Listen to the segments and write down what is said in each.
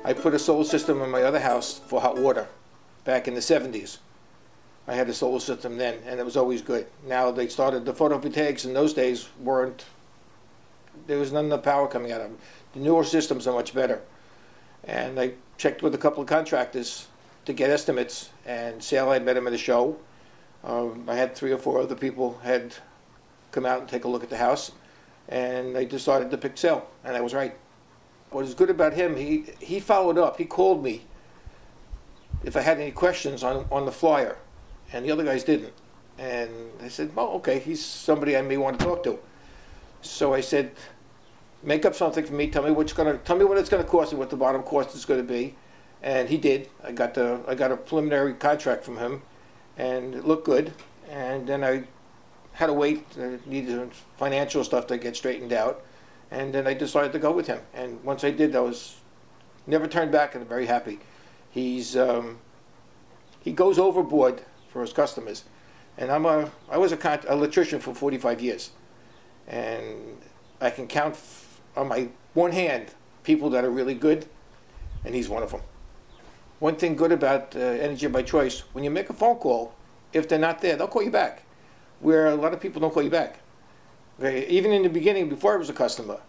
I put a solar system in my other house for hot water back in the 70s. I had a solar system then, and it was always good. Now they started, the photovoltaics in those days weren't, there was not enough power coming out of them. The newer systems are much better. And I checked with a couple of contractors to get estimates, and Sal had met him at a show. I had 3 or 4 other people had come out and take a look at the house, and I decided to pick Sal, and I was right. What is good about him, he followed up. He called me if I had any questions on the flyer, and the other guys didn't. And I said, well, okay, he's somebody I may want to talk to. So I said, make up something for me. Tell me what it's going to cost and what the bottom cost is going to be. And he did. I got a preliminary contract from him, and it looked good. And then I had to wait. Needed financial stuff to get straightened out, and then I decided to go with him. And once I did, I was never turned back, and I'm very happy. He goes overboard for his customers, and I was an electrician for 45 years, and I can count on my one hand people that are really good, and he's one of them. One thing good about Energy by Choice, when you make a phone call, if they're not there, they'll call you back, where a lot of people don't call you back. Okay? Even in the beginning, before I was a customer,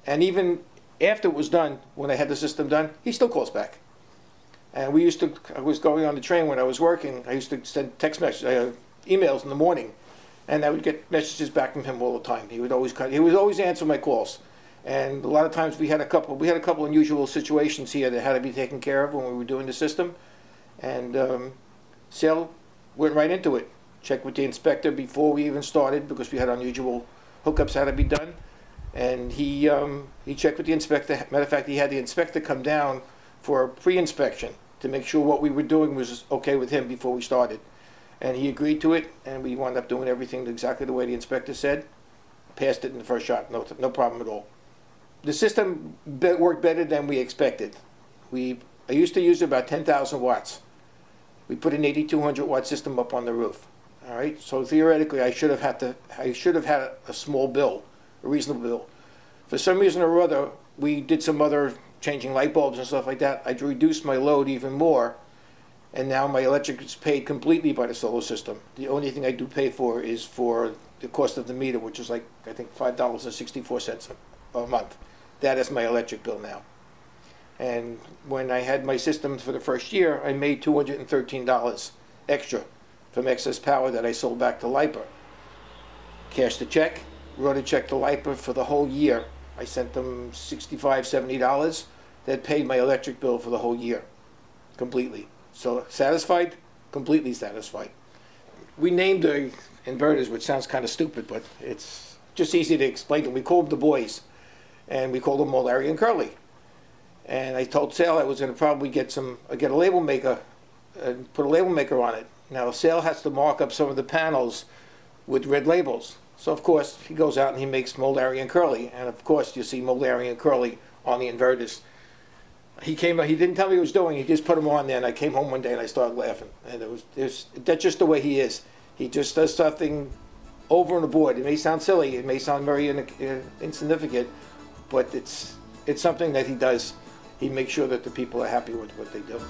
and even after it was done, when I had the system done, he still calls back. And I was going on the train when I was working, I used to send text messages, emails in the morning, and I would get messages back from him all the time. He would always answer my calls. And a lot of times we had a couple unusual situations here that had to be taken care of when we were doing the system. And Sal went right into it. Checked with the inspector before we even started, because we had unusual hookups that had to be done. And he checked with the inspector. Matter of fact, he had the inspector come down for a pre-inspection to make sure what we were doing was okay with him before we started. And he agreed to it, and we wound up doing everything exactly the way the inspector said. Passed it in the first shot, no problem at all. The system worked better than we expected. I used to use about 10,000 watts. We put an 8,200 watt system up on the roof. All right, so theoretically, I should have had a small bill, a reasonable bill. For some reason or other, we did some other changing light bulbs and stuff like that. I reduced my load even more, and now my electric is paid completely by the solar system. The only thing I do pay for is for the cost of the meter, which is like, I think, $5.64 a month. That is my electric bill now. And when I had my system for the first year, I made $213 extra from excess power that I sold back to LIPA. Cashed the check, wrote a check to LIPA for the whole year. I sent them $65, $70. That paid my electric bill for the whole year, completely. So satisfied? Completely satisfied. We named the inverters, which sounds kind of stupid, but it's just easy to explain them. We called them the boys, and we called them all Larry and Curly. And I told Sal I was going to probably get a label maker, and put a label maker on it. Now Sal has to mark up some of the panels with red labels. So of course he goes out and he makes Mold Larry and Curly, and of course you see Mold Larry and Curly on the inverters. He didn't tell me what he was doing, he just put them on there, and I came home one day and I started laughing. And that's just the way he is. He just does something over and abroad. It may sound silly, it may sound very insignificant, but it's something that he does. He makes sure that the people are happy with what they do.